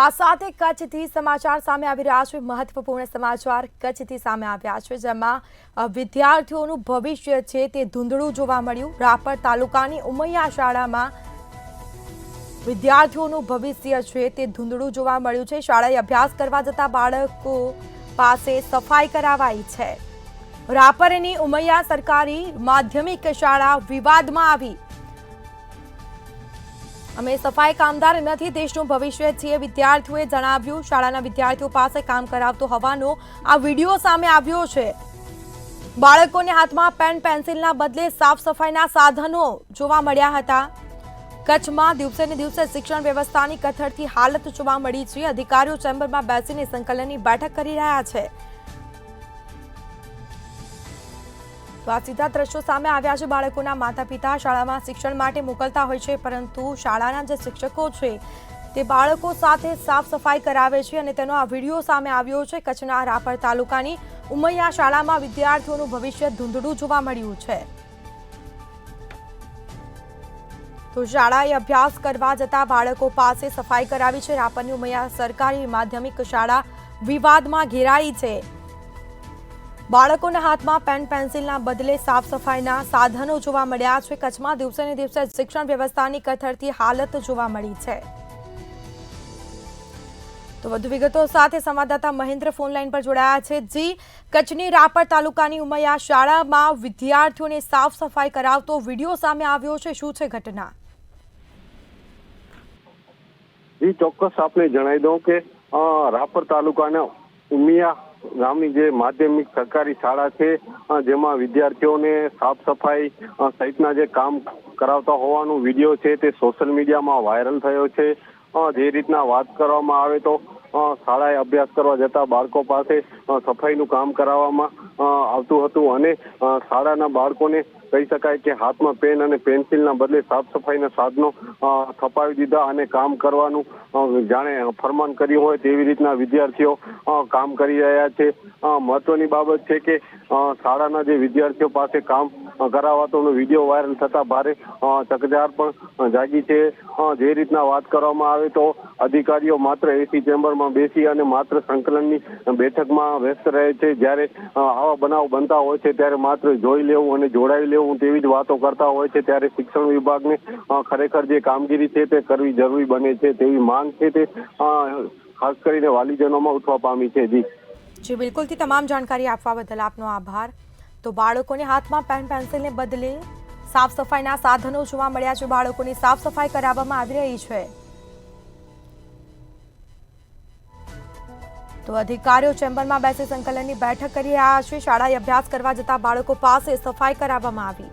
તો આ સાથે કચ્છથી સમાચાર સામે આવી રહ્યા છે। મહત્વપૂર્ણ સમાચાર કચ્છથી સામે આવ્યા છે, જેમાં વિદ્યાર્થીઓનું ભવિષ્ય છે તે ધૂંધળું જોવા મળ્યું। રાપર તાલુકાની ઉમૈયા શાળામાં વિદ્યાર્થીઓનું ભવિષ્ય છે તે ધૂંધળું જોવા મળ્યું છે। શાળાએ અભ્યાસ કરવા જતા બાળકો પાસે સફાઈ કરાવાઈ છે। રાપરની ઉમૈયા સરકારી માધ્યમિક શાળા વિવાદમાં આવી। અમે સફાઈ કામદાર નથી, દેશનું ભવિષ્ય છીએ, વિદ્યાર્થીઓએ જણાવ્યું। શાળાના વિદ્યાર્થીઓ પાસે કામ કરાવતો હોવાનો આ વિડીયો સામે આવ્યો છે। બાળકોને હાથમાં પેન પેન્સિલના બદલે સાફ સફાઈના સાધનો જોવા મળ્યા હતા। કચ્છમાં દિવસે ને દિવસે શિક્ષણ વ્યવસ્થાની કથળતી હાલત જોવા મળી છે। અધિકારીઓ ચેમ્બરમાં બેસીને સંકલનની બેઠક કરી રહ્યા છે। તો આ સીધા દ્રશ્યો સામે આવ્યા છે। બાળકોના માતા પિતા શાળામાં શિક્ષણ માટે મોકલતા હોય છે, પરંતુ શાળાના જે શિક્ષકો છે તે બાળકો સાથે સાફ સફાઈ કરાવે છે અને તેનો આ વિડીયો સામે આવ્યો છે। કચ્છના રાપર તાલુકાની ઉમૈયા શાળામાં વિદ્યાર્થીઓનું ભવિષ્ય ધૂંધળું જોવા મળ્યું છે। તો શાળાએ અભ્યાસ કરવા જતા બાળકો પાસે સફાઈ કરાવી છે। રાપરની ઉમૈયા સરકારી માધ્યમિક શાળા વિવાદમાં ઘેરાઈ છે। બાળકોના હાથમાં પેન પેન્સિલના બદલે સાફ સફાઈના સાધનો જોવા મળ્યા છે। કચ્છમાં દિવસે ને દિવસે શિક્ષણ વ્યવસ્થાની કથળતી હાલત જોવા મળી છે। તો વધુ વિગતો સાથે સંવાદદાતા મહેન્દ્ર ફોન લાઈન પર જોડાયા છે। જી, કચ્છની રાપર તાલુકાની ઉમૈયા શાળામાં વિદ્યાર્થીઓને સાફ સફાઈ કરાવતો વિડીયો સામે આવ્યો છે, શું છે ઘટના? જી ચોક્કસ આપને જણાવી દઉં કે રાપર તાલુકાના ઉમિયા ગામની જે માધ્યમિક સરકારી શાળા છે, જેમાં વિદ્યાર્થીઓને સાફ સફાઈ સહિતના જે કામ કરાવતા હોવાનો વિડીયો છે તે સોશિયલ મીડિયામાં વાયરલ થયો છે। જે રીતના વાત કરવામાં આવે તો શાળાએ અભ્યાસ કરવા જતા બાળકો પાસે સફાઈનું કામ કરાવવામાં આવતું હતું અને શાળાના બાળકોને કહી શકાય કે હાથમાં પેન અને પેન્સિલના બદલે સાફ સફાઈના સાધનો થપાવી દીધા અને કામ કરવાનું જાણે ફરમાન કર્યું હોય તેવી રીતના વિદ્યાર્થીઓ કામ કરી રહ્યા છે। મહત્વની બાબત છે કે શાળાના જે વિદ્યાર્થીઓ પાસે કામ કરાવાતોનો વિડીયો વાયરલ થતા ભારે ચકચાર પણ જાગી છે। જે રીતના વાત કરવામાં આવે તો અધિકારીઓ માત્ર એસી ચેમ્બરમાં બેસી અને માત્ર સંકલનની બેઠકમાં વ્યસ્ત રહે છે। જ્યારે આવા બનાવ બનતા હોય છે ત્યારે માત્ર જોઈ લેવું અને જોડાવી લેવું તેવી જ વાતો કરતા હોય છે, ત્યારે શિક્ષણ વિભાગને ખરેખર જે કામગીરી છે તે કરવી જરૂરી બને છે તેવી માંગ છે તે ખાસ કરીને વાલીજનોમાં ઉઠવા પામી છે। જી બિલકુલથી તમામ જાણકારી આપવા બદલ આપનો આભાર। તો બાળકોને હાથમાં પેન પેન્સિલને બદલે સાફ સફાઈના સાધનો જોવા મળ્યા છે। બાળકોની સાફ સફાઈ કરાવવામાં આવી રહી છે। તો અધિકારીઓ ચેમ્બરમાં બેસી સંકલનની બેઠક કરી રહ્યા છે। શાળાએ અભ્યાસ કરવા જતા બાળકો પાસે સફાઈ કરાવવામાં આવી।